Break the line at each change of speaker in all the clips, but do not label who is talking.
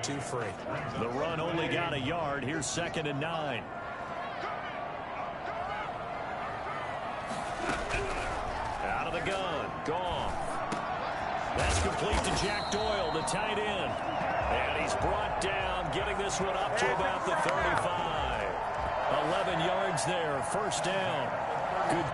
2 free.
The run only got a yard. Here's 2nd and 9. Out of the gun. Goff. That's complete to Jack Doyle, the tight end. And he's brought down, getting this one up to about the 35. 11 yards there, 1st down. Good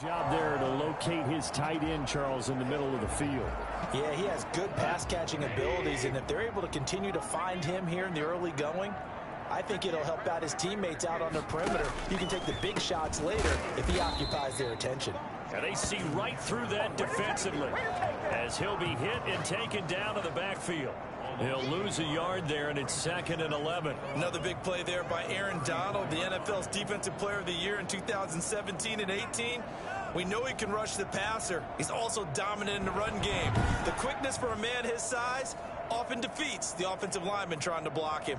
job there to locate his tight end, Charles, in the middle of the field.
Yeah, he has good pass-catching abilities, and if they're able to continue to find him here in the early going, I think it'll help out his teammates out on the perimeter. You can take the big shots later if he occupies their attention.
And they see right through that defensively as he'll be hit and taken down to the backfield. He'll lose a yard there, and it's 2nd and 11.
Another big play there by Aaron Donald, the NFL's Defensive Player of the Year in 2017 and 18. We know he can rush the passer. He's also dominant in the run game. The quickness for a man his size often defeats the offensive lineman trying to block him.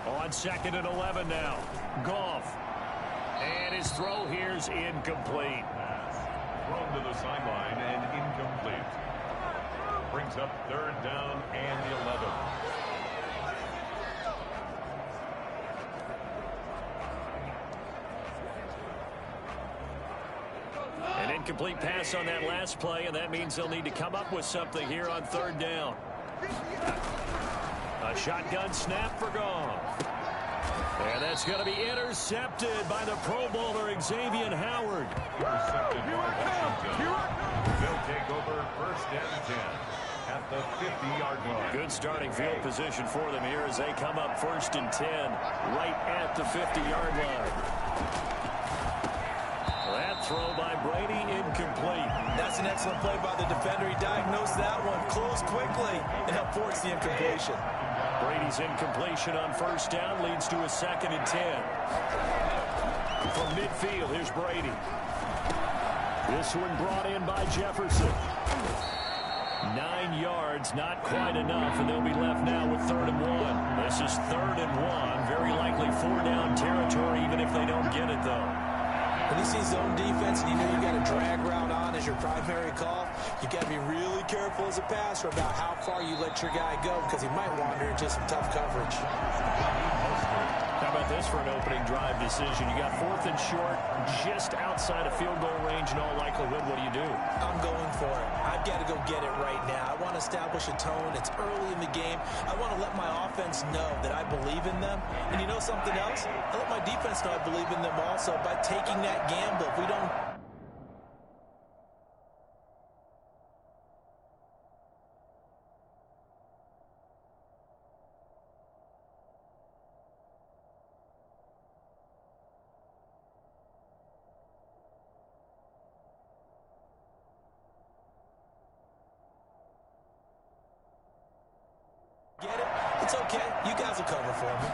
On 2nd and 11 now. Goff. And his throw here's incomplete.
Thrown to the sideline and incomplete. Brings up 3rd down and 11.
An incomplete pass on that last play, and that means they'll need to come up with something here on 3rd down. A shotgun snap for Goff. And that's going to be intercepted by the Pro Bowler Xavier Howard.
Intercepted by Washington. They'll take over 1st and 10 at the 50-yard line.
Good starting field position for them here as they come up 1st and 10 right at the 50-yard line. That throw by Brady incomplete.
That's an excellent play by the defender. He diagnosed that one, closed quickly, and helped force the incompletion.
Brady's incompletion on 1st down leads to a 2nd and 10. From midfield, here's Brady. This one brought in by Jefferson. 9 yards, not quite enough, and they'll be left now with 3rd and 1. This is 3rd and 1, very likely 4-down territory, even if they don't get it, though.
When you see zone defense and you know you got a drag route on as your primary call, you got to be really careful as a passer about how far you let your guy go because he might wander into some tough coverage.
How about this for an opening drive decision? You got 4th and short, just outside of field goal range in all likelihood. What do you do?
I'm going for it. I've got to go get it right now. I want to establish a tone. It's early in the game. I want to let my offense know that I believe in them. And you know something else? I let my defense know I believe in them also by taking that gamble. If we don't... Get it? It's okay. You guys will cover for me.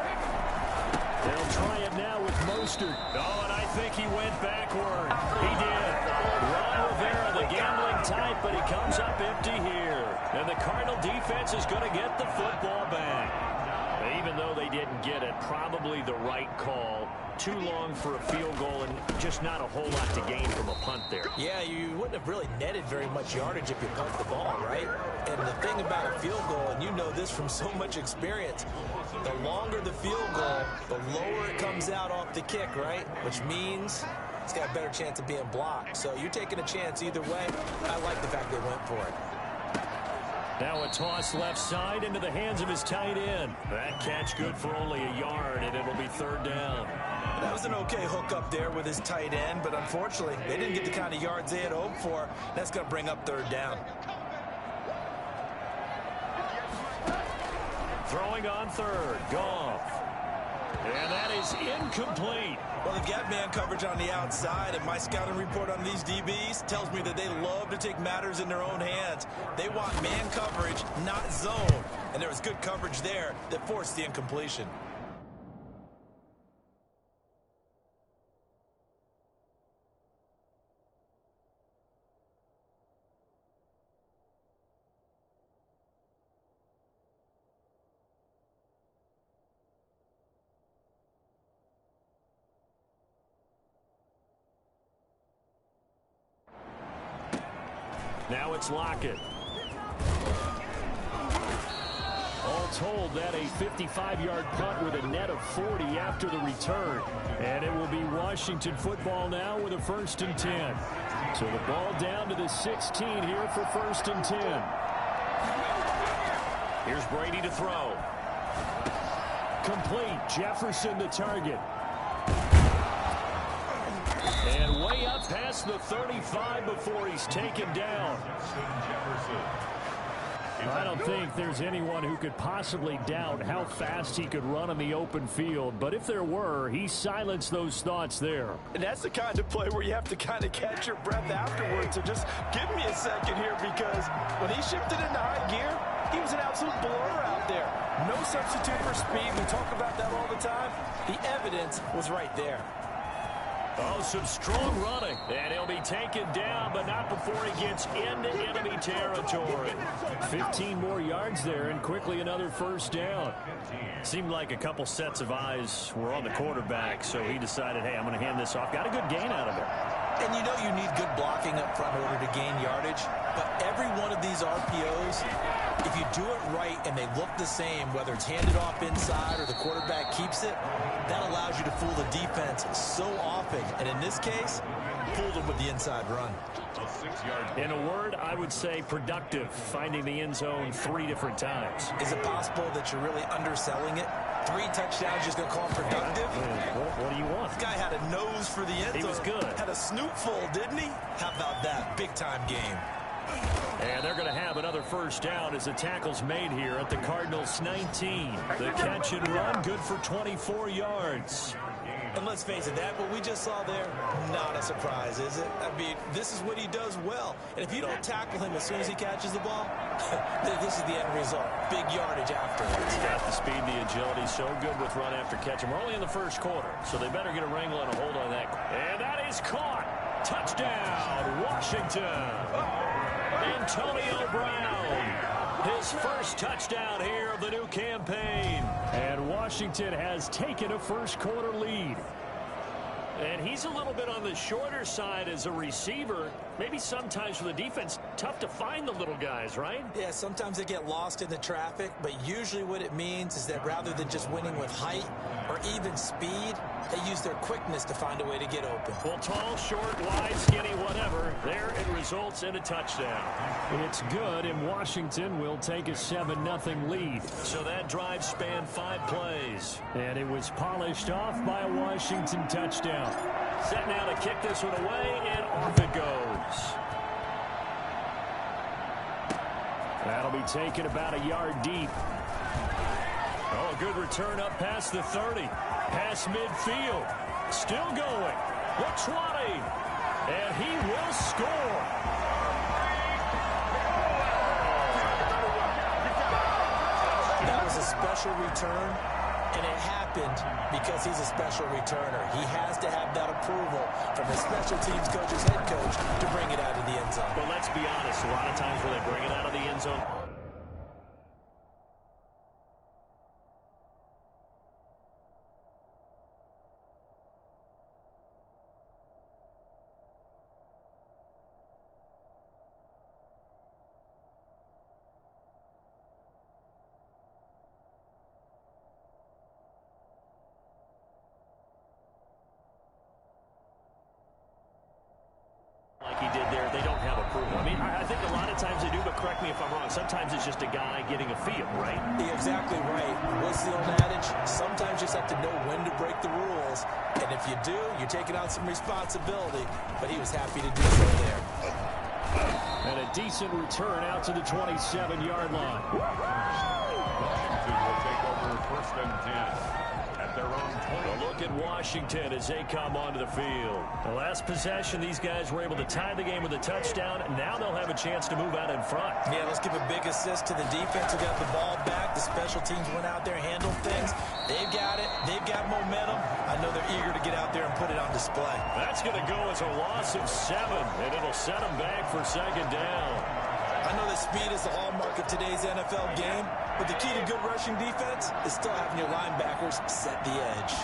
They'll try it now with Mostert. Oh, and I think he went backward. He did. Ron Rivera, the gambling type, but he comes up empty here. And the Cardinal defense is going to get the football back. Even though they didn't get it, probably the right call. Too long for a field goal and just not a whole lot to gain from a punt there.
Yeah, you wouldn't have really netted very much yardage if you punt the ball, right? And the thing about a field goal, and you know this from so much experience, the longer the field goal, the lower it comes out off the kick, right? Which means he's got a better chance of being blocked. So you're taking a chance either way. I like the fact they went for it.
Now a toss left side into the hands of his tight end. That catch good for only a yard, and it'll be third down.
That was an okay hook up there with his tight end, but unfortunately, they didn't get the kind of yards they had hoped for. That's going to bring up third down.
Throwing on third, Goff. And that is incomplete.
Well, they've got man coverage on the outside, and my scouting report on these DBs tells me that they love to take matters in their own hands. They want man coverage, not zone. And there was good coverage there that forced the incompletion.
Now it's Lockett. All told, that a 55-yard punt with a net of 40 after the return. And it will be Washington football now with a 1st and 10. So the ball down to the 16 here for 1st and 10. Here's Brady to throw. Complete. Jefferson the target. And way up past the 35 before he's taken down. I don't think there's anyone who could possibly doubt how fast he could run on the open field. But if there were, he silenced those thoughts there.
And that's the kind of play where you have to kind of catch your breath afterwards. So just give me a second here, because when he shifted into high gear, he was an absolute blur out there. No substitute for speed. We talk about that all the time. The evidence was right there.
Oh, some strong running. And he'll be taken down, but not before he gets into enemy territory. 15 more yards there, and quickly another 1st down. Seemed like a couple sets of eyes were on the quarterback, so he decided, hey, I'm going to hand this off. Got a good gain out of it.
And you know you need good blocking up front in order to gain yardage. But every one of these RPOs, if you do it right and they look the same, whether it's handed off inside or the quarterback keeps it, that allows you to fool the defense so often. And in this case, fooled them with the inside run.
In a word, I would say productive, finding the end zone 3 different times.
Is it possible that you're really underselling it? 3 touchdowns, just going to call him productive?
What do you want?
This guy had a nose for the end zone.
He was good.
Had a snoot full, didn't he?
How about that? Big-time game.
And they're going to have another 1st down as the tackle's made here at the Cardinals' 19. The catch and run, good for 24 yards.
And let's face it, that what we just saw there, not a surprise, is it? I mean, this is what he does well. And if you don't tackle him as soon as he catches the ball, this is the end result. Big yardage after.
He's got the speed and the agility, so good with run after catch. And we're only in the 1st quarter, so they better get a wrangle and a hold on that. And that is caught. Touchdown, Washington. Antonio Brown, his 1st touchdown here of the new campaign. And Washington has taken a 1st quarter lead. And he's a little bit on the shorter side as a receiver. Maybe sometimes for the defense, tough to find the little guys, right?
Yeah, sometimes they get lost in the traffic, but usually what it means is that rather than just winning with height or even speed, they use their quickness to find a way to get open.
Well, tall, short, wide, skinny, whatever. There it results in a touchdown. It's good, and Washington will take a 7-0 lead. So that drive spanned 5 plays. And it was polished off by a Washington touchdown. Set now to kick this one away, and off it goes. That'll be taken about a yard deep. Oh, a good return up past the 30. Past midfield. Still going. The 20. And he will score.
That was a special return, and it happened because he's a special returner. He has to have that approval from his special teams coach's head coach to bring it out of the end zone.
Well, let's be honest. A lot of times when they bring it out of the end zone, did there, they don't have approval. I mean, I think a lot of times they do, but correct me if I'm wrong. Sometimes it's just a guy getting a feel, right?
You're exactly right. What's the old adage? Sometimes you just have to know when to break the rules. And if you do, you're taking on some responsibility. But he was happy to do so there.
And a decent return out to the 27-yard line.
Washington will take over first and 10. At their own 20.
A look at Washington as they come onto the field. The last possession, these guys were able to tie the game with a touchdown. Now they'll have a chance to move out in front.
Yeah, let's give a big assist to the defense who got the ball back. The special teams went out there, handled things. They've got it. They've got momentum. I know they're eager to get out there and put it on display.
That's going to go as a loss of 7, and it'll set them back for second down.
I know that speed is the hallmark of today's NFL game, but the key to good rushing defense is still having your linebackers set the edge.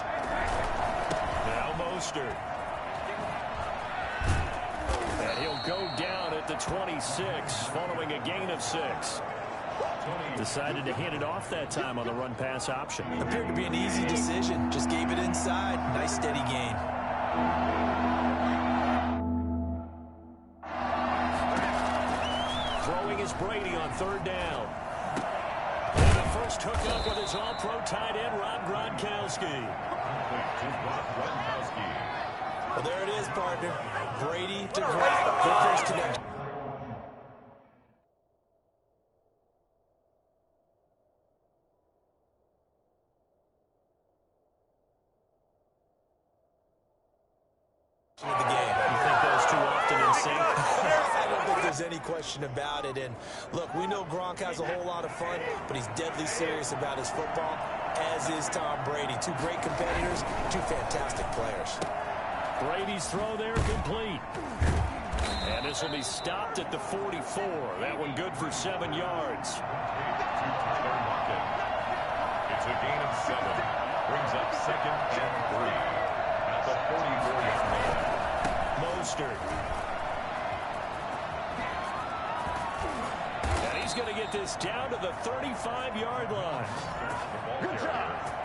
Now Mostert. And he'll go down at the 26, following a gain of 6. Decided to hand it off that time on the run-pass option.
Appeared to be an easy decision. Just gave it inside. Nice steady gain.
Is Brady on third down. And the first hookup with his all-pro tight end, Rob Gronkowski.
Well, there it is, partner. Brady to Gronk. Their first connection. Of the game.
You think those two often in sync?
I don't think there's any question about it. And look, we know Gronk has a whole lot of fun, but he's deadly serious about his football, as is Tom Brady. Two great competitors, two fantastic players.
Brady's throw there complete. And this will be stopped at the 44. That one good for 7 yards.
It's a gain of 7. Brings up second and 3. At the 44-yard line.
Mostert. And he's going to get this down to the 35-yard line.
Good job.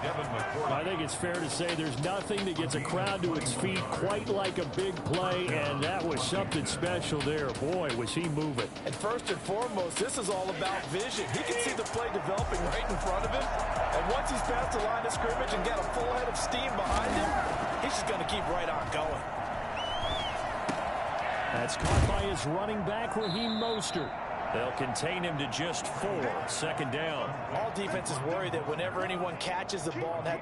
I think it's fair to say there's nothing that gets a crowd to its feet quite like a big play, and that was something special there. Boy, was he moving.
And first and foremost, this is all about vision. He can see the play developing right in front of him, and once he's past the line of scrimmage and got a full head of steam behind him, he's just going to keep right on going.
That's caught by his running back, Raheem Mostert. They'll contain him to just 4. Second down.
All defenses worry that whenever anyone catches the ball and that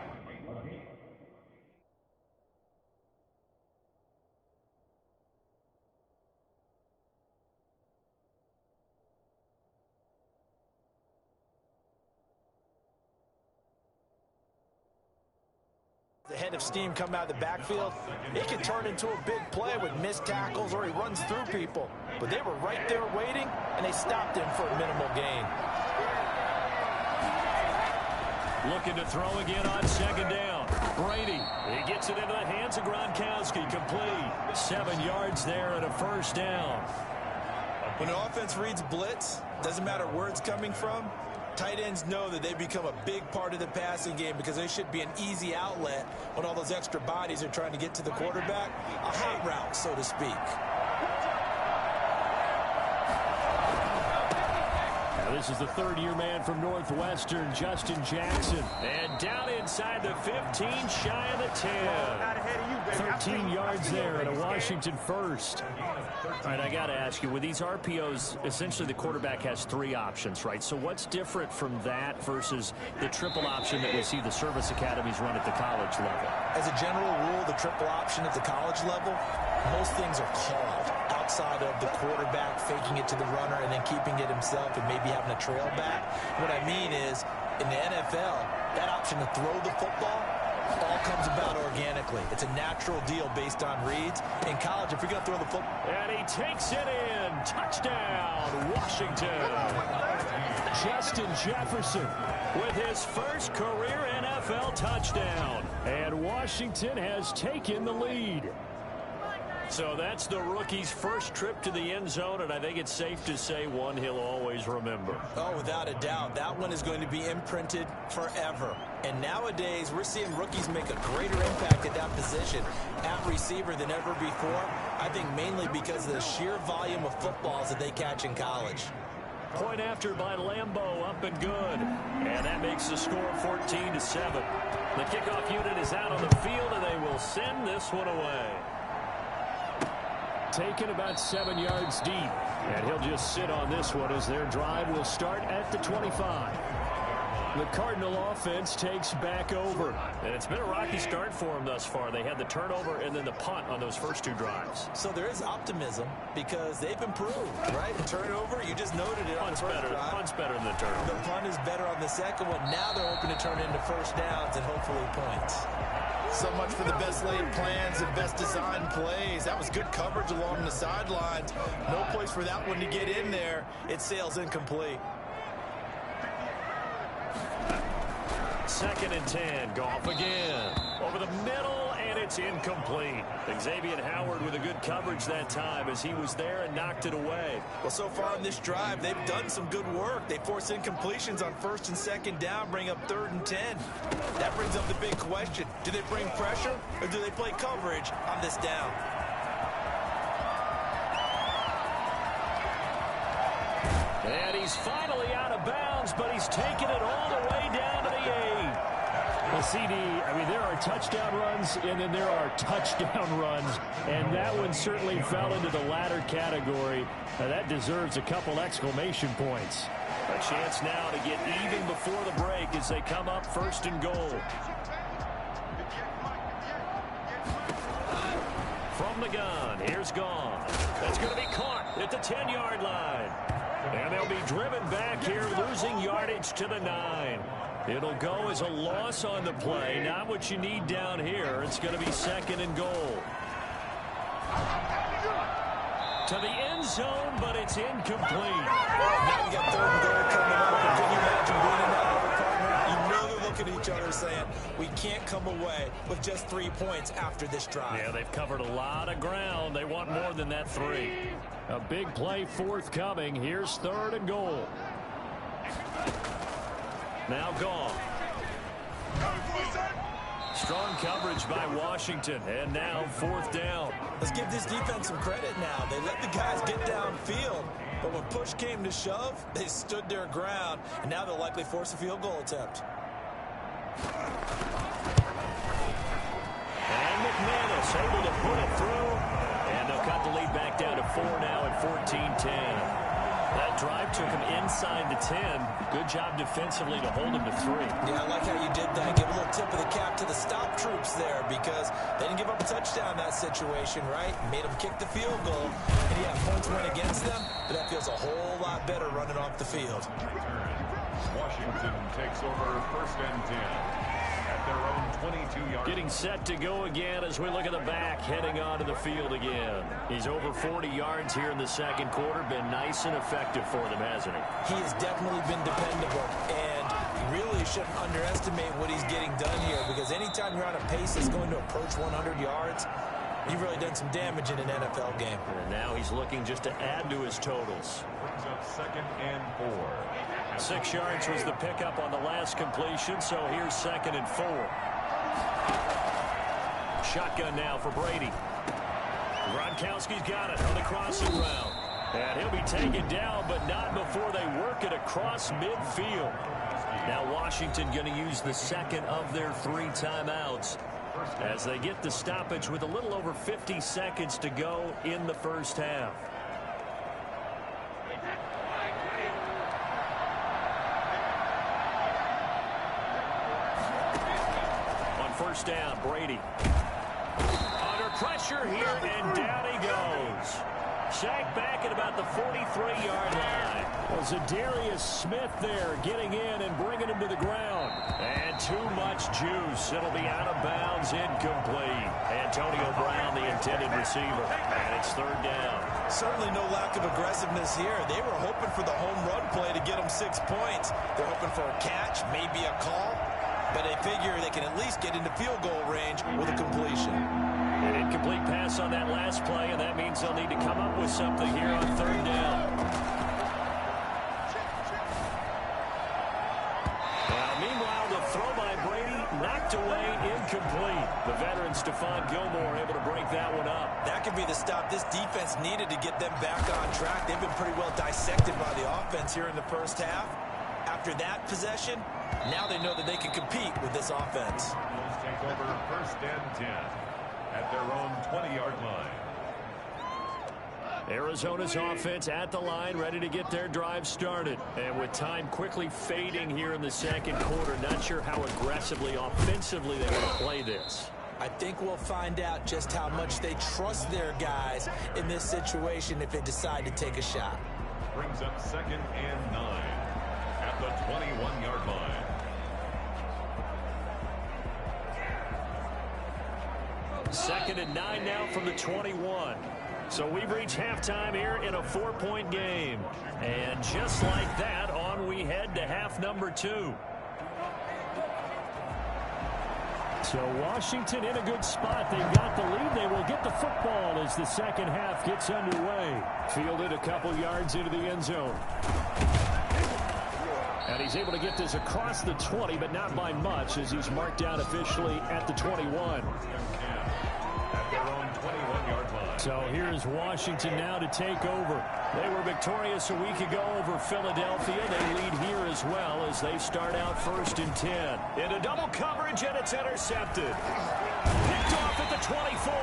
the head of steam come out of the backfield, it can turn into a big play with missed tackles or he runs through people. But they were right there waiting, and they stopped him for a minimal gain.
Looking to throw again on second down. Brady, he gets it into the hands of Gronkowski, complete. 7 yards there and a first down.
When an offense reads blitz, doesn't matter where it's coming from, tight ends know that they become a big part of the passing game because they should be an easy outlet when all those extra bodies are trying to get to the quarterback. A hot route, so to speak.
Now this is the third-year man from Northwestern, Justin Jackson. And down inside the 15, shy of the 10. 13 yards there and a Washington first. All right, I got to ask you, with these RPOs, essentially the quarterback has 3 options, right? So what's different from that versus the triple option that we see the service academies run at the college level?
As a general rule, the triple option at the college level, most things are called outside of the quarterback faking it to the runner and then keeping it himself and maybe having a trail back. What I mean is, in the NFL, that option to throw the football all comes about organically. It's a natural deal based on reads. In college, if you're going to throw the football...
And he takes it in. Touchdown, Washington. Justin Jefferson with his first career NFL touchdown. And Washington has taken the lead. So that's the rookie's first trip to the end zone, and I think it's safe to say one he'll always remember.
Oh, without a doubt. That one is going to be imprinted forever. And nowadays, we're seeing rookies make a greater impact at that position at receiver than ever before. I think mainly because of the sheer volume of footballs that they catch in college.
Point after by Lambeau, up and good. And that makes the score 14-7. The kickoff unit is out on the field, and they will send this one away. Taken about 7 yards deep. And he'll just sit on this one as their drive will start at the 25. The Cardinal offense takes back over. And it's been a rocky start for them thus far. They had the turnover and then the punt on those first 2 drives.
So there is optimism because they've improved, right? Turnover, you just noted it on the first drive.
Punt's better than the turnover.
The punt is better on the second one. Now they're hoping to turn into first downs and hopefully points.
So much for the best laid plans and best designed plays. That was good coverage along the sidelines. No place for that one to get in there. It sails incomplete.
2nd and 10. Goff again. Over the middle, and it's incomplete. Xavier Howard with a good coverage that time as he was there and knocked it away.
Well, so far in this drive, they've done some good work. They force incompletions on 1st and 2nd down, bring up 3rd and 10. That brings up the big question. Do they bring pressure or do they play coverage on this down?
And he's finally out of bounds, but he's taken it all the way down to the 8. Well, CD, I mean, there are touchdown runs, and then there are touchdown runs, and that one certainly fell into the latter category. Now, that deserves a couple exclamation points. A chance now to get even before the break as they come up 1st and goal. From the gun, here's Gone. That's going to be caught at the 10-yard line. And they'll be driven back here, losing yardage to the 9. It'll go as a loss on the play. Not what you need down here. It's going to be 2nd and goal. To the end zone, but it's incomplete.
Now you got 3rd and goal coming up. And can you imagine being in that other partner? You know they're looking at each other saying, we can't come away with just 3 points after this drive.
Yeah, they've covered a lot of ground. They want more than that 3. A big play forthcoming. Here's 3rd and goal. Now Gone. Strong coverage by Washington. And now 4th down.
Let's give this defense some credit now. They let the guys get downfield. But when push came to shove, they stood their ground. And now they'll likely force a field goal attempt.
And McManus able to put it through. And they'll cut the lead back down to 4 now at 14-10. That drive took him inside the 10. Good job defensively to hold him to 3.
Yeah, I like how you did that. Give a little tip of the cap to the stop troops there because they didn't give up a touchdown in that situation, right? Made them kick the field goal. And yeah, points went against them, but that feels a whole lot better running off the field.
Washington takes over 1st and 10 at their own 22-yard.
Getting set to go again as we look at the back heading onto the field again. He's over 40 yards here in the 2nd quarter. Been nice and effective for them, hasn't he?
He has definitely been dependable, and you really shouldn't underestimate what he's getting done here because anytime you're on a pace that's going to approach 100 yards, you've really done some damage in an NFL game.
And now he's looking just to add to his totals.
Brings up 2nd and 4.
6 yards was the pickup on the last completion, so here's 2nd and 4. Shotgun now for Brady. Gronkowski's got it on the crossing route. And he'll be taken down, but not before they work it across midfield. Now Washington going to use the 2nd of their 3 timeouts as they get the stoppage with a little over 50 seconds to go in the 1st half. On 1st down, Brady. Under pressure here, and down he goes. Sacked back at about the 43-yard line. Well, Zadarius Smith there getting in and bringing him to the ground. And too much juice. It'll be out of bounds, incomplete. Antonio Brown, the intended receiver. And it's 3rd down.
Certainly no lack of aggressiveness here. They were hoping for the home run play to get them 6 points. They're hoping for a catch, maybe a call. But they figure they can at least get into field goal range with a completion.
An incomplete pass on that last play, and that means they'll need to come up with something here on 3rd down. Now, meanwhile, the throw by Brady knocked away incomplete. The veteran Stephon Gilmore able to break that one up.
That could be the stop this defense needed to get them back on track. They've been pretty well dissected by the offense here in the first half. After that possession, now they know that they can compete with this offense.
Let's take over 1st and 10 at their own 20-yard line.
Arizona's offense at the line, ready to get their drive started. And with time quickly fading here in the second quarter, not sure how aggressively, offensively they want to play this.
I think we'll find out just how much they trust their guys in this situation if they decide to take a shot.
Brings up 2nd and 9 at the 21-yard line.
Second and 9 now from the 21. So we've reached halftime here in a 4-point game. And just like that, on we head to half number 2. So Washington in a good spot. They've got the lead. They will get the football as the second half gets underway. Fielded a couple yards into the end zone. And he's able to get this across the 20, but not by much, as he's marked down officially at the 21.
At their own 21-yard line.
So here's Washington now to take over. They were victorious a week ago over Philadelphia. They lead here as well as they start out 1st and 10. Into double coverage, and it's intercepted. Picked off at the 24.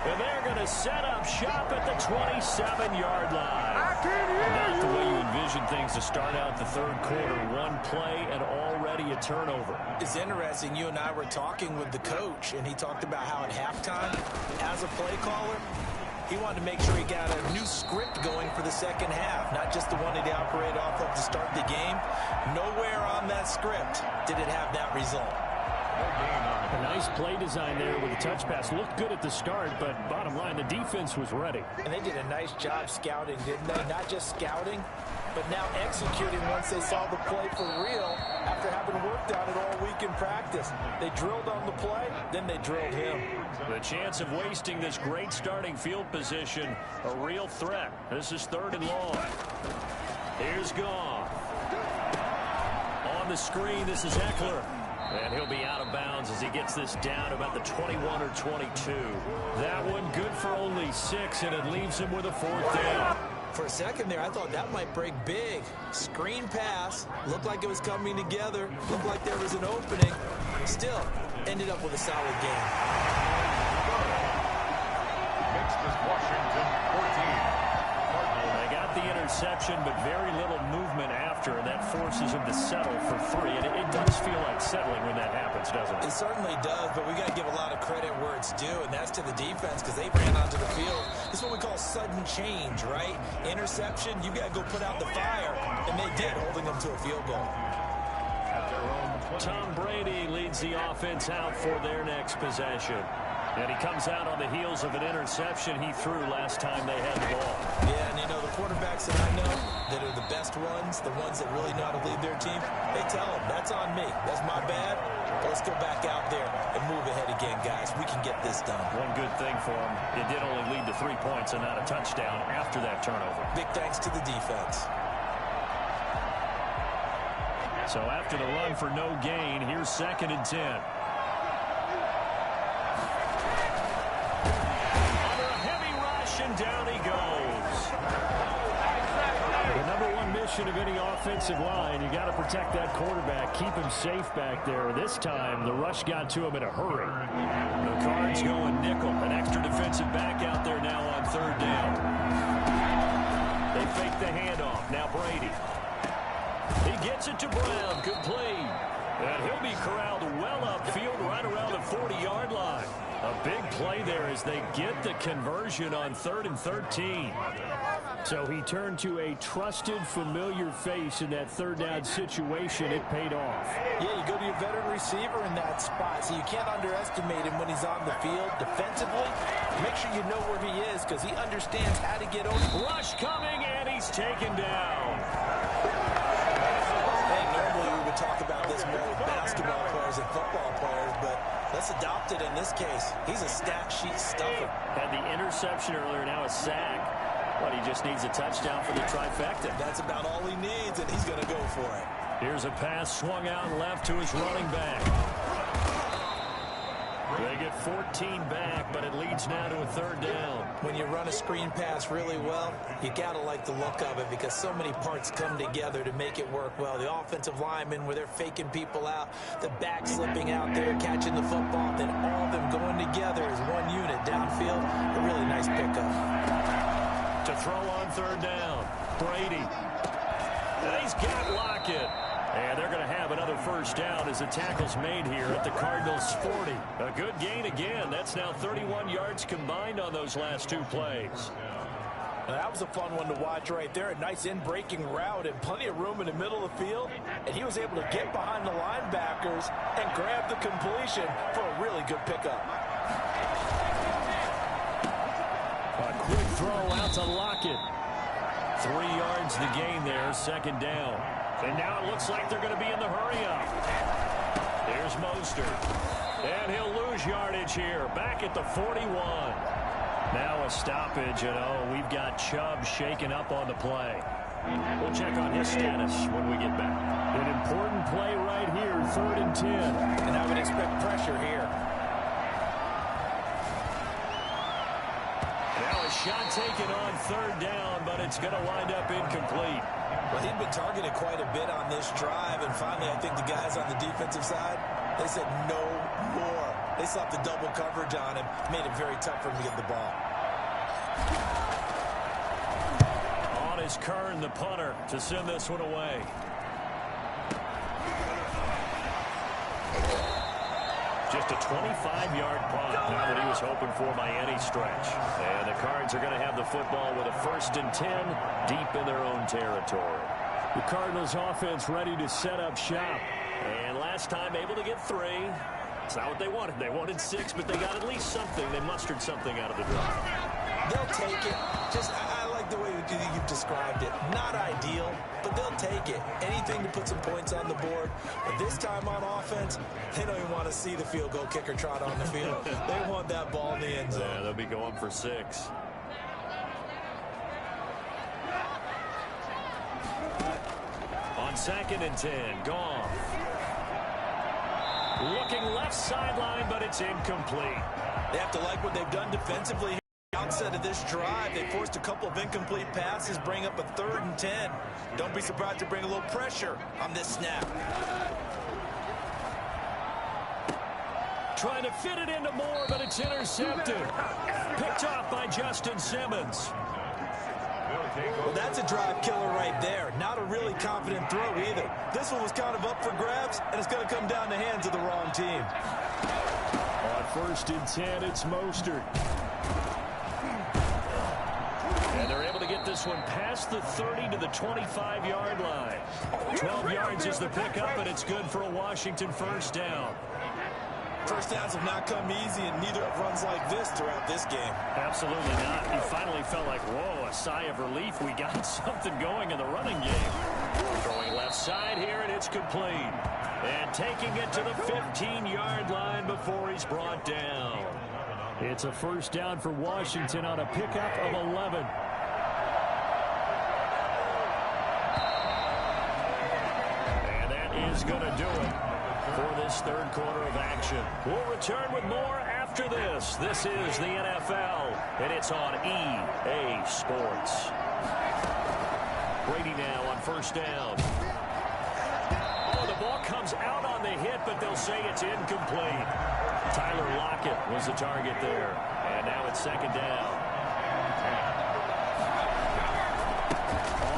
And they're going to set up shop at the 27-yard line. Not the way you envision things to start out the third quarter. One play and already a turnover.
It's interesting. You and I were talking with the coach, and he talked about how at halftime, as a play caller, he wanted to make sure he got a new script going for the second half, not just the one that he operated off of to start the game. Nowhere on that script did it have that result.
A nice play design there with a touch pass. Looked good at the start, but bottom line, the defense was ready.
And they did a nice job scouting, didn't they? Not just scouting, but now executing once they saw the play for real after having worked on it all week in practice. They drilled on the play, then they drilled him.
The chance of wasting this great starting field position, a real threat. This is 3rd and long. Here's Goff. On the screen, this is Eckler. And he'll be out of bounds as he gets this down about the 21 or 22. That one good for only 6, and it leaves him with a 4th down.
For a second there, I thought that might break big. Screen pass. Looked like it was coming together. Looked like there was an opening. Still, ended up with a solid game.
Next is Washington, 14.
They got the interception, but very little movement after, and that forces him to settle for 3. And it does feel like settling when that happens, doesn't it?
It certainly does, but we got to give a lot of credit where it's due, and that's to the defense because they ran onto the field. This is what we call sudden change, right? Interception, you got to go put out the fire, and they did, holding them to a field goal.
Tom Brady leads the offense out for their next possession. And he comes out on the heels of an interception he threw last time they had the ball.
Yeah, and you know, the quarterbacks that I know that are the best ones, the ones that really know how to lead their team, they tell them, that's on me. That's my bad. But let's go back out there and move ahead again, guys. We can get this done.
One good thing for him, it did only lead to 3 points and not a touchdown after that turnover.
Big thanks to the defense.
So after the run for no gain, here's 2nd and 10. And down he goes. The number one mission of any offensive line, you got to protect that quarterback, keep him safe back there. This time, the rush got to him in a hurry. The Cards going nickel, an extra defensive back out there now on 3rd down. They fake the handoff. Now Brady. He gets it to Brown, complete. And he'll be corralled well upfield right around the 40-yard line. A big play there as they get the conversion on 3rd and 13. So he turned to a trusted, familiar face in that 3rd down situation. It paid off.
Yeah, you go to your veteran receiver in that spot, so you can't underestimate him when he's on the field. Defensively, make sure you know where he is because he understands how to get over.
Rush coming, and he's taken down.
Hey, normally we would talk about this more with basketball players and football players, but let's adopt it in this case. He's a stat sheet stuffer.
Had the interception earlier, now a sack. But he just needs a touchdown for the trifecta.
That's about all he needs, and he's going to go for it.
Here's a pass swung out left to his running back. They get 14 back, but it leads now to a third down.
When you run a screen pass really well, you got to like the look of it because so many parts come together to make it work well. The offensive linemen, where they're faking people out, the back slipping out there, catching the football, then all of them going together as one unit downfield. A really nice pickup.
To throw on third down, Brady. And he's got Lockett. And they're going to have another first down as the tackle's made here at the Cardinals' 40. A good gain again. That's now 31 yards combined on those last two plays.
Now, that was a fun one to watch right there. A nice in-breaking route and plenty of room in the middle of the field. And he was able to get behind the linebackers and grab the completion for a really good pickup.
A quick throw out to Lockett. 3 yards the gain there, second down. And now it looks like they're going to be in the hurry-up. There's Mostert. And he'll lose yardage here, back at the 41. Now a stoppage, and we've got Chubb shaken up on the play. We'll check on his status when we get back. An important play right here, 3rd and 10.
And I would expect pressure here.
Now a shot taken on 3rd down, but it's going to wind up incomplete.
Well, he'd been targeted quite a bit on this drive, and finally I think the guys on the defensive side, they said no more. They slapped the double coverage on him, made it very tough for him to get the ball.
On is Kern, the punter, to send this one away. Just a 25-yard punt, not what he was hoping for by any stretch. And the Cards are going to have the football with a 1st and 10 deep in their own territory. The Cardinals offense ready to set up shop. And last time able to get 3. It's not what they wanted. They wanted 6, but they got at least something. They mustered something out of the drive.
They'll take it. I like the way you've described it. Not ideal, but they'll take it. Anything to put some points on the board. But this time on offense, they don't even want to see the field goal kicker trot on the field. They want that ball in the end zone.
Yeah, they'll be going for 6. On 2nd and 10, Goff. Looking left sideline, but it's incomplete.
They have to like what they've done defensively. Outset of this drive, they forced a couple of incomplete passes, bring up a 3rd and 10. Don't be surprised to bring a little pressure on this snap.
Trying to fit it into Moore, but it's intercepted. Picked off by Justin Simmons.
Well, that's a drive killer right there. Not a really confident throw either. This one was kind of up for grabs, and it's going to come down the hands of the wrong team.
On 1st and 10, it's Mostert. And they're able to get this one past the 30 to the 25-yard line. 12 yards is the pickup, and it's good for a Washington 1st down.
First downs have not come easy, and neither have runs like this throughout this game.
Absolutely not. He finally felt like, whoa, a sigh of relief. We got something going in the running game. Throwing left side here, and it's complete. And taking it to the 15-yard line before he's brought down. It's a 1st down for Washington on a pickup of 11. And that is going to do it for this 3rd quarter of action. We'll return with more after this. This is the NFL, and it's on EA Sports. Brady now on 1st down. Oh, the ball comes out on the hit, but they'll say it's incomplete. Tyler Lockett was the target there. And now it's 2nd down.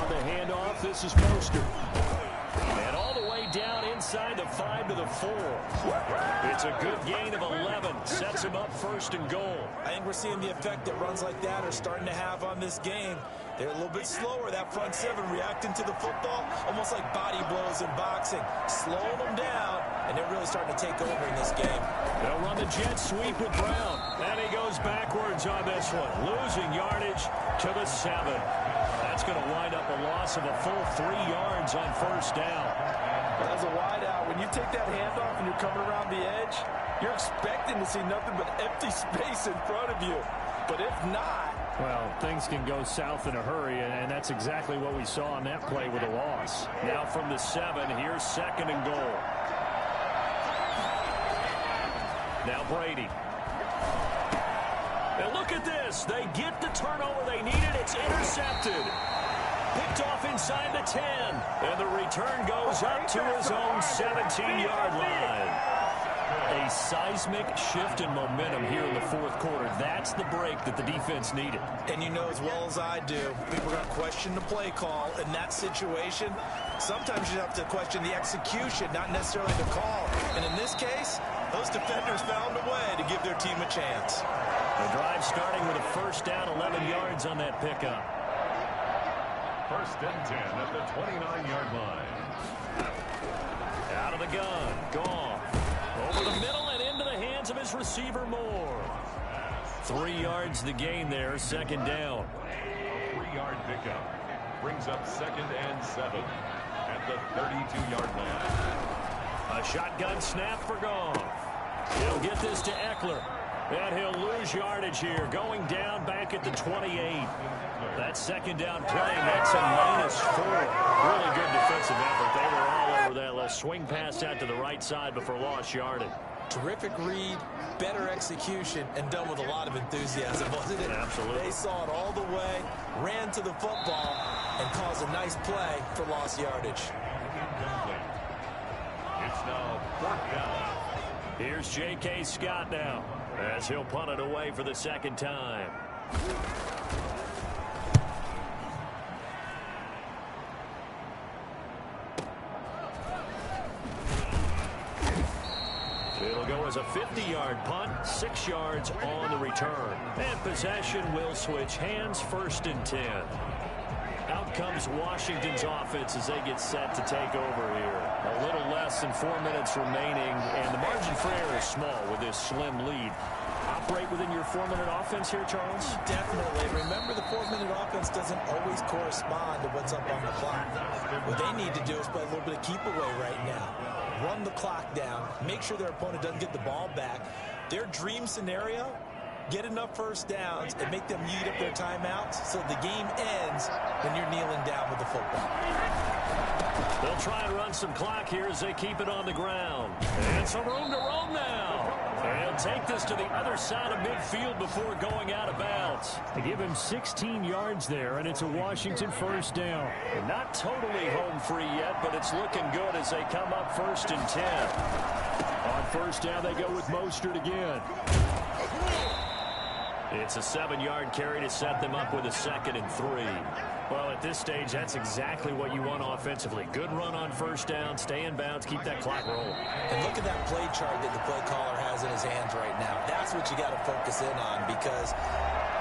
On the handoff, this is Mostert. And all the way down inside the 5 to the 4. It's a good gain of 11. Sets him up 1st and goal.
I think we're seeing the effect that runs like that are starting to have on this game. They're a little bit slower, that front 7, reacting to the football, almost like body blows in boxing, slowing them down, and they're really starting to take over in this game.
They'll run the jet sweep with Brown. And he goes backwards on this one, losing yardage to the 7. That's going to wind up a loss of a full 3 yards on 1st down.
Well, as a wideout, when you take that handoff and you're coming around the edge, you're expecting to see nothing but empty space in front of you. But if not...
Well, things can go south in a hurry, and that's exactly what we saw on that play with a loss. Now from the 7, here's 2nd and goal. Now Brady. And look at this. They get the turnover they needed. It's intercepted. Picked off inside the 10. And the return goes up to his own 17-yard line. A seismic shift in momentum here in the fourth quarter. That's the break that the defense needed.
And you know as well as I do, people are going to question the play call in that situation. Sometimes you have to question the execution, not necessarily the call. And in this case, those defenders found a way to give their team a chance.
The drive starting with a first down, 11 yards on that pickup.
First and 10 at the 29-yard line.
Out of the gun. Gone. Over the middle and into the hands of his receiver Moore. 3 yards the gain there, second down.
A 3-yard pickup brings up second and 7 at the 32-yard line.
A shotgun snap for Goff. He'll get this to Eckler. And he'll lose yardage here, going down back at the 28. That second down play, that's a -4. Really good defensive effort. They were all over that last swing pass out to the right side before lost yardage.
Terrific read, better execution, and done with a lot of enthusiasm, wasn't it?
Absolutely.
They saw it all the way, ran to the football, and caused a nice play for lost yardage.
It's now 4th down.
Here's J.K. Scott now, as he'll punt it away for the second time. It'll go as a 50-yard punt, 6 yards on the return. And possession will switch hands, 1st and 10. Out comes Washington's offense as they get set to take over here. A little less than 4 minutes remaining, and the margin for error is small with this slim lead. Operate within your 4-minute offense here, Charles?
Definitely. Remember, the 4-minute offense doesn't always correspond to what's up on the clock. What they need to do is play a little bit of keep away right now. Run the clock down. Make sure their opponent doesn't get the ball back. Their dream scenario, get enough first downs and make them eat up their timeouts so the game ends when you're kneeling down with the football.
They'll try and run some clock here as they keep it on the ground. And some room to roam now. And take this to the other side of midfield before going out of bounds. They give him 16 yards there, and it's a Washington first down. And not totally home free yet, but it's looking good as they come up 1st and 10. On first down, they go with Mostert again. It's a 7-yard carry to set them up with a 2nd and 3. Well, at this stage, that's exactly what you want offensively. Good run on first down, stay in bounds, keep that clock rolling.
And look at that play chart that the play caller has in his hands right now. That's what you got to focus in on because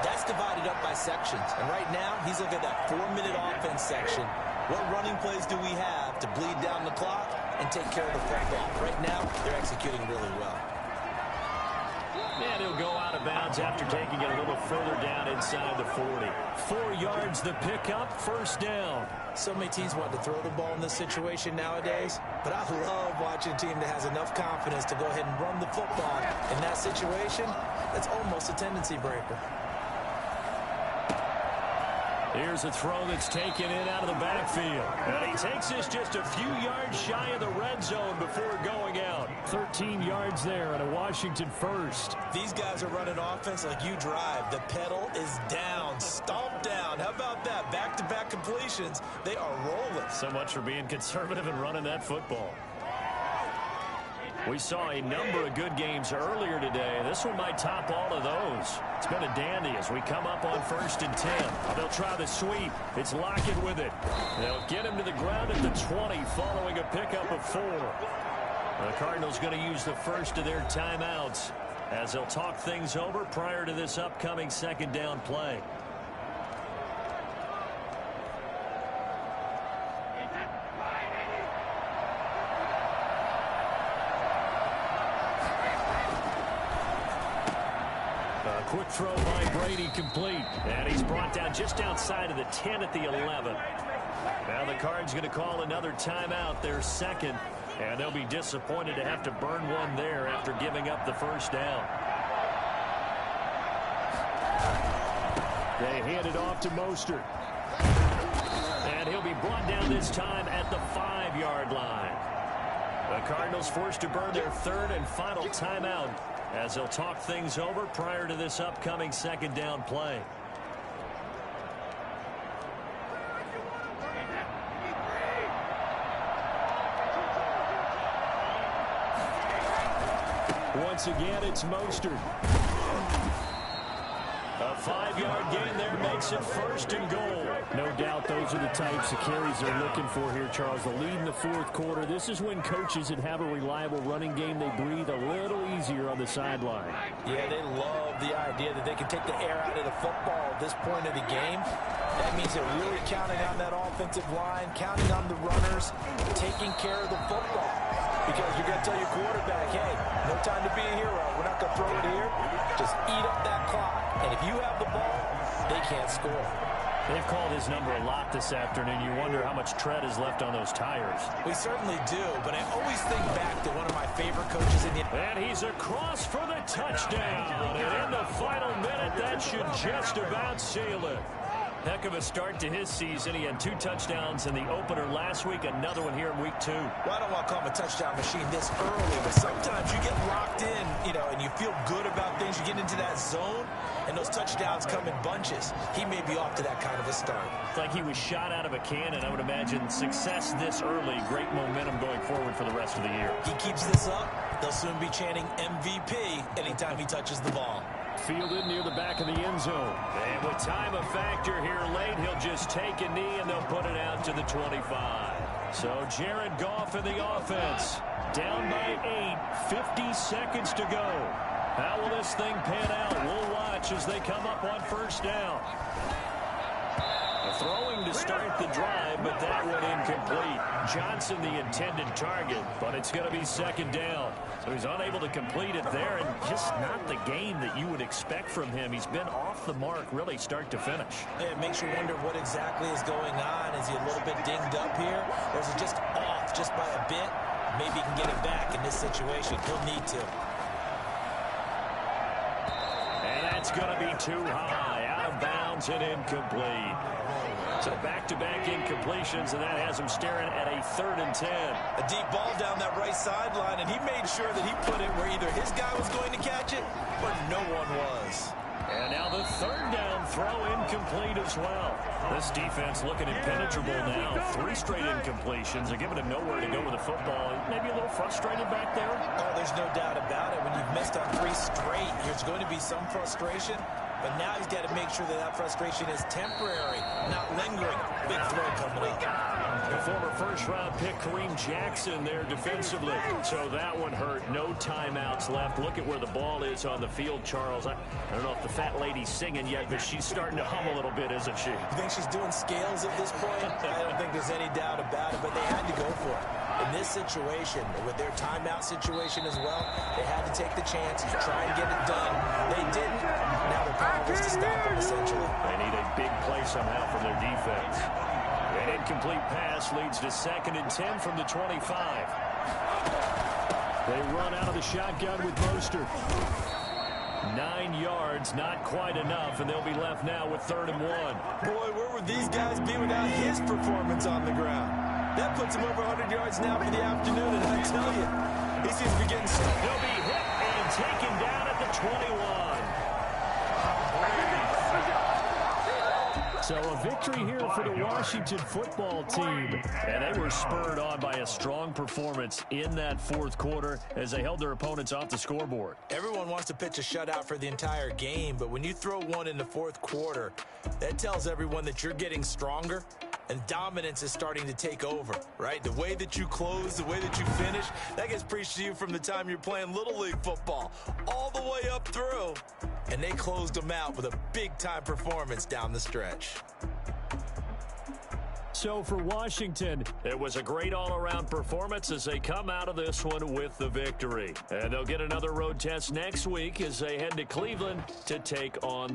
that's divided up by sections. And right now, he's looking at that 4-minute offense section. What running plays do we have to bleed down the clock and take care of the football? Right now, they're executing really well.
And he'll go out of bounds after taking it a little further down inside the 40. 4 yards the pickup, first down.
So many teams want to throw the ball in this situation nowadays, but I love watching a team that has enough confidence to go ahead and run the football. In that situation, that's almost a tendency breaker.
Here's a throw that's taken in out of the backfield. And he takes this just a few yards shy of the red zone before going out. 13 yards there and a Washington first.
These guys are running offense like you drive. The pedal is down, stomp down. How about that? Back-to-back completions. They are rolling.
So much for being conservative and running that football. We saw a number of good games earlier today. This one might top all of those. It's been a dandy as we come up on 1st and 10. They'll try the sweep. It's Lockett with it. They'll get him to the ground at the 20 following a pickup of 4. The Cardinals going to use the first of their timeouts as they'll talk things over prior to this upcoming second down play. Quick throw by Brady complete. And he's brought down just outside of the 10 at the 11. Now the Cards going to call another timeout, their second. And they'll be disappointed to have to burn one there after giving up the first down. They hand it off to Mostert. And he'll be brought down this time at the 5-yard line. The Cardinals forced to burn their third and final timeout as they'll talk things over prior to this upcoming second down play. Once again, it's Mostert. A 5-yard gain there makes it 1st and goal.
No doubt those are the types of carries they're looking for here, Charles. The lead in the 4th quarter. This is when coaches that have a reliable running game, they breathe a little easier on the sideline.
Yeah, they love the idea that they can take the air out of the football at this point of the game. That means they're really counting on that offensive line, counting on the runners, taking care of the football. Because you're going to tell your quarterback, hey, no time to be a hero. We're not going to throw it here. Just eat up that clock. And if you have the ball, they can't score.
They've called his number a lot this afternoon. You wonder how much tread is left on those tires.
We certainly do, but I always think back to one of my favorite coaches in the...
And he's across for the touchdown. And in the final minute, that should just about seal it. Heck of a start to his season. He had 2 touchdowns in the opener last week, another one here in week 2.
Well, I don't want to call him a touchdown machine this early, but sometimes you get locked in, and you feel good about things. You get into that zone, and those touchdowns come in bunches. He may be off to that kind of a start.
It's like he was shot out of a cannon. I would imagine success this early, great momentum going forward for the rest of the year.
He keeps this up, they'll soon be chanting MVP anytime he touches the ball.
Fielded near the back of the end zone.
And with time a factor here late, he'll just take a knee and they'll put it out to the 25. So Jared Goff in the offense. Down by 8, 50 seconds to go. How will this thing pan out? We'll watch as they come up on 1st down. Throwing to start the drive, but that one incomplete. Johnson the intended target, but it's going to be 2nd down. So he's unable to complete it there, and just not the game that you would expect from him. He's been off the mark really start to finish.
It makes you wonder what exactly is going on. Is he a little bit dinged up here, or is it just off just by a bit? Maybe he can get it back in this situation. He'll need to.
And that's going to be too high. Out of bounds and incomplete. So back-to-back incompletions, and that has him staring at a 3rd and 10.
A deep ball down that right sideline, and he made sure that he put it where either his guy was going to catch it or no one was.
And now the 3rd down throw incomplete as well. This defense looking impenetrable now. 3 straight incompletions. They're giving him nowhere to go with the football. Maybe a little frustrated back there.
Oh, there's no doubt about it. When you've missed on 3 straight, there's going to be some frustration. But now he's got to make sure that that frustration is temporary, not lingering. Big throw coming up.
The former 1st-round pick Kareem Jackson there defensively. So that one hurt. No timeouts left. Look at where the ball is on the field, Charles. I don't know if the fat lady's singing yet, but she's starting to hum a little bit, isn't she?
You think she's doing scales at this point? I don't think there's any doubt about it, but they had to go for it. In this situation, with their timeout situation as well, they had to take the chance to try and get it done. They didn't. Now they're powerless to stop them, essentially.
They need a big play somehow from their defense. An incomplete pass leads to 2nd and 10 from the 25.
They run out of the shotgun with Mostert.
9 yards, not quite enough, and they'll be left now with 3rd and 1.
Boy, where would these guys be without his performance on the ground? That puts him over 100 yards now for the afternoon, and I tell you, he seems to be getting stuck.
He'll be hit and taken down at the 21.
So a victory here for the Washington football team.
And they were spurred on by a strong performance in that 4th quarter as they held their opponents off the scoreboard.
Everyone wants to pitch a shutout for the entire game, but when you throw one in the 4th quarter, that tells everyone that you're getting stronger and dominance is starting to take over, right? The way that you close, the way that you finish, that gets preached to you from the time you're playing Little League football all the way up through. And they closed them out with a big-time performance down the stretch.
So for Washington,
it was a great all-around performance as they come out of this one with the victory. And they'll get another road test next week as they head to Cleveland to take on the